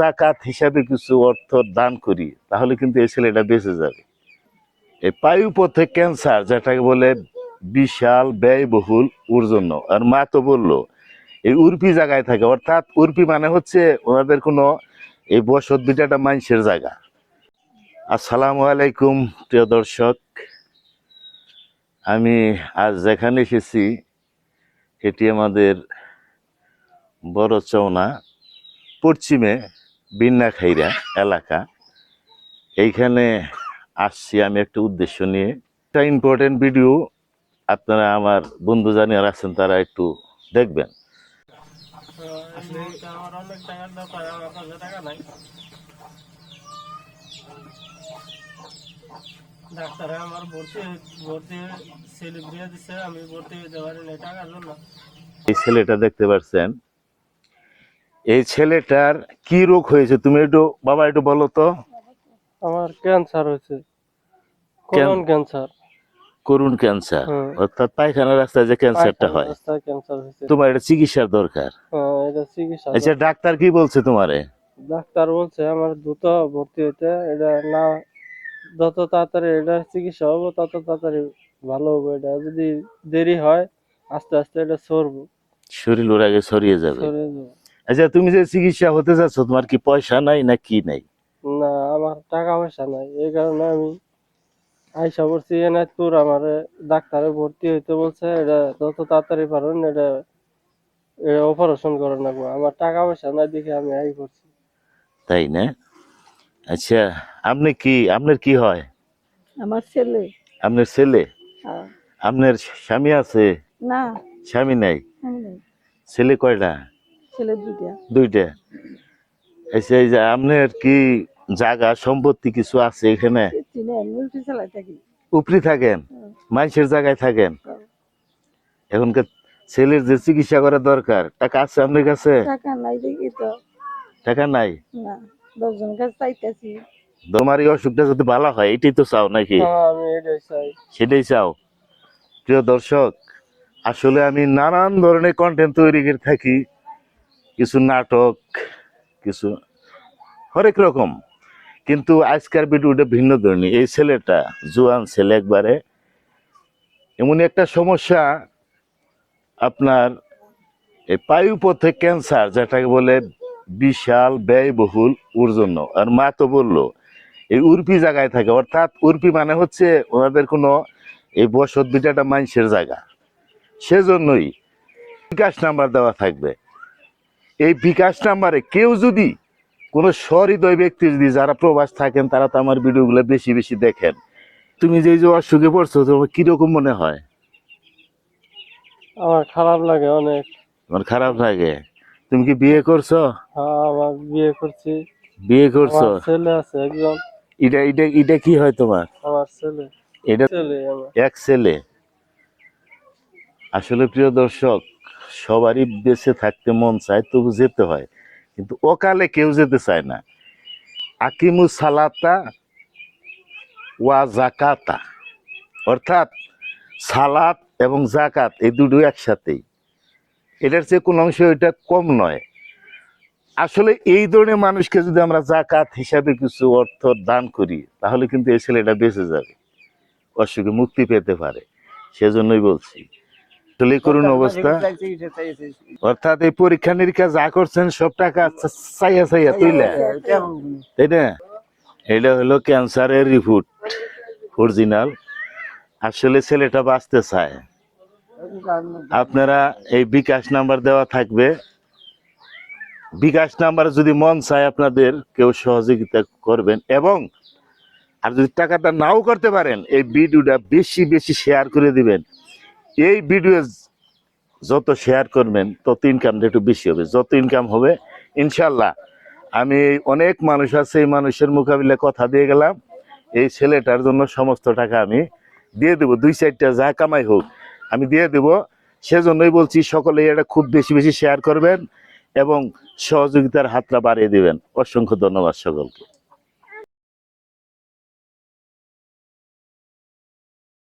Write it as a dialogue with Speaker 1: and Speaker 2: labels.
Speaker 1: জাকাত হিসাবে কিছু অর্থ দান করি, তাহলে কিন্তু এই ছেলেটা বেঁচে যাবে। এই পায়ুপথে ক্যান্সার, যেটাকে বলে বিশাল ব্যয়বহুল ওর জন্য। আর মা তো বললো এই উর্পি জায়গায় থাকে, অর্থাৎ উর্পি মানে হচ্ছে ওনাদের কোনো এই বসত বিটাটা মানুষের জায়গা। আসসালামু আলাইকুম প্রিয় দর্শক, আমি আজ যেখানে এসেছি এটি আমাদের বড় চৌনা পশ্চিমে বিন্নাখাইরা এলাকা। এইখানে আসছি আমি একটা উদ্দেশ্য নিয়ে। একটা ইম্পর্টেন্ট ভিডিও, আপনারা আমার বন্ধু জানিয়ে আছেন, তারা একটু দেখবেন।
Speaker 2: আমার অনেক টাকার দরকার, আমার কাছে টাকা নাই। ডাক্তারে আমার ভর্তি সেলিব্রিয়া দিছে, আমি ভর্তি হইতে পারি না টাকার জন্য।
Speaker 1: এই ছেলেটা দেখতে পাচ্ছেন, এই ছেলেটার কি রোগ হয়েছে তুমি একটু বাবা একটু বলো তো।
Speaker 2: আমার ক্যান্সার হয়েছে, কোলন ক্যান্সার।
Speaker 1: করুণ ক্যান্সার, অর্থাৎ পায়খানা রাস্তায় যে ক্যান্সারটা হয়,
Speaker 2: ক্যান্সার হয়েছে।
Speaker 1: তোমার এটা চিকিৎসার দরকার।
Speaker 2: এটা চিকিৎসা।
Speaker 1: আচ্ছা, ডাক্তার কি বলছে তোমারে?
Speaker 2: ডাক্তার বলছে আমার দ্রুত ভর্তি হইতে, এটা না যত তাড়াতাড়ি এটা চিকিৎসা হবো তত তাড়াতাড়ি ভালো হবে। এটা যদি দেরি হয় আস্তে আস্তে এটা সরবো,
Speaker 1: শরীর ওর আগে ছড়িয়ে যাবে।
Speaker 2: সরে যাবো।
Speaker 1: আচ্ছা, তুমি যে চিকিৎসা হতে যাচ্ছ, তোমার কি পয়সা নাই না কি নাই?
Speaker 2: না, আমার টাকা পয়সা নাই, এই কারণে আমি আইসা পড়ছি এনায়তপুর। আমার ডাক্তারে ভর্তি হইতে বলছে, এটা যত তাড়াতাড়ি পারেন এটা অপারেশন করে নেবো। আমার টাকা পয়সা নাই দেখে আমি আই করছি।
Speaker 1: তাই না? আচ্ছা, আপনার কি হয়?
Speaker 3: আমার ছেলে।
Speaker 1: আপনার ছেলে?
Speaker 3: হ্যাঁ।
Speaker 1: আপনার স্বামী আছে?
Speaker 3: না,
Speaker 1: স্বামী নাই।
Speaker 3: আমি নাই।
Speaker 1: ছেলে কয়টা?
Speaker 3: ছেলে দুইটা।
Speaker 1: দুইটা। আচ্ছা, এই যে আপনার কি জায়গা সম্পত্তি কিছু আছে এখানে?
Speaker 3: মুরগি চালাই থাকি।
Speaker 1: উপরি থাকেন? মানুষের জায়গায় থাকেন? এখনকার ছেলের যে চিকিৎসা করার দরকার, টাকা আছে আপনার কাছে?
Speaker 3: টাকা নাই দেখি তো।
Speaker 1: টাকা নাই?
Speaker 3: না, 10 জন কাছে চাইতেছি।
Speaker 1: তোমার এই অসুখটা যদি ভালো হয় এটাই তো চাও নাকি?
Speaker 2: আমি এটাই চাই।
Speaker 1: সেটাই চাও। প্রিয় দর্শক, আসলে আমি নানান ধরনের কন্টেন্ট তৈরি করে থাকি, কিছু নাটক, কিছু হরেক রকম, কিন্তু আজকের ভিডিওটা ভিন্ন ধরনের। এই ছেলেটা জোয়ান ছেলে, একবারে এমন একটা সমস্যা, আপনার এই পায়ুপথে ক্যান্সার, যেটাকে বলে বিশাল ব্যয়বহুল ওর জন্য। আর মা তো বললো এই উর্পি জায়গায় থাকে, অর্থাৎ উর্পি মানে হচ্ছে ওনাদের কোনো এই বসত বিটাটা মানুষের জায়গা। সেজন্যই বিকাশ নাম্বার দেওয়া থাকবে। এই বিকাশ নাম্বারে কেউ যদি কোনো সহৃদয় ব্যক্তি যদি, যারা প্রবাস থাকেন, তারা তো আমার ভিডিওগুলো বেশি বেশি দেখেন। তুমি যে অসুখে পড়ছো, তোমার কিরকম মনে হয়?
Speaker 2: আমার খারাপ লাগে অনেক।
Speaker 1: তোমার খারাপ লাগে? তুমি কি বিয়ে করছো?
Speaker 2: হ্যাঁ, আমার বিয়ে করছি।
Speaker 1: বিয়ে করছো?
Speaker 2: আমার ছেলে আছে একজন।
Speaker 1: এটা কি হয় তোমার?
Speaker 2: আমার ছেলে।
Speaker 1: এটা
Speaker 2: ছেলে আমার।
Speaker 1: এক ছেলে। আসলে প্রিয় দর্শক, সবারই বেঁচে থাকতে মন চায়, তবু যেতে হয়, কিন্তু অকালে কেউ যেতে চায় না। আকিমু সালাতা ওয়া জাকাতা, অর্থাৎ সালাত এবং জাকাত এই দুটো একসাথেই। এটার চেয়ে কোনো অংশ এটা কম নয়। আসলে এই ধরনের মানুষকে যদি আমরা জাকাত হিসাবে কিছু অর্থ দান করি, তাহলে কিন্তু এই ছেলেটা বেঁচে যাবে, অসুখে মুক্তি পেতে পারে। সেজন্যই বলছি, আসলে করুন অবস্থা। অর্থাৎ এই পরীক্ষা নিরীক্ষা যা করছেন সব টাকা চাইয়া চাইয়া তুইলে, তাই না? এটা হলো ক্যান্সারের রিপোর্ট, অরিজিনাল। আসলে ছেলেটা বাঁচতে চায়। আপনারা এই বিকাশ নাম্বার দেওয়া থাকবে, বিকাশ নাম্বারে যদি মন চায় আপনাদের কেউ সহযোগিতা করবেন, এবং আর যদি টাকাটা নাও করতে পারেন, এই ভিডিওটা বেশি বেশি শেয়ার করে দিবেন। এই ভিডিও যত শেয়ার করবেন তত ইনকামটা একটু বেশি হবে। যত ইনকাম হবে ইনশাল্লাহ, আমি অনেক মানুষ আছে, এই মানুষের মোকাবিলায় কথা দিয়ে গেলাম, এই ছেলেটার জন্য সমস্ত টাকা আমি দিয়ে দেবো। 2-4টা যা কামাই হোক আমি দিয়ে দেব। সেজন্যই বলছি, সকলে এটা খুব বেশি বেশি শেয়ার করবেন এবং সহযোগিতার হাতটা বাড়িয়ে দিবেন। অসংখ্য ধন্যবাদ সকলকে।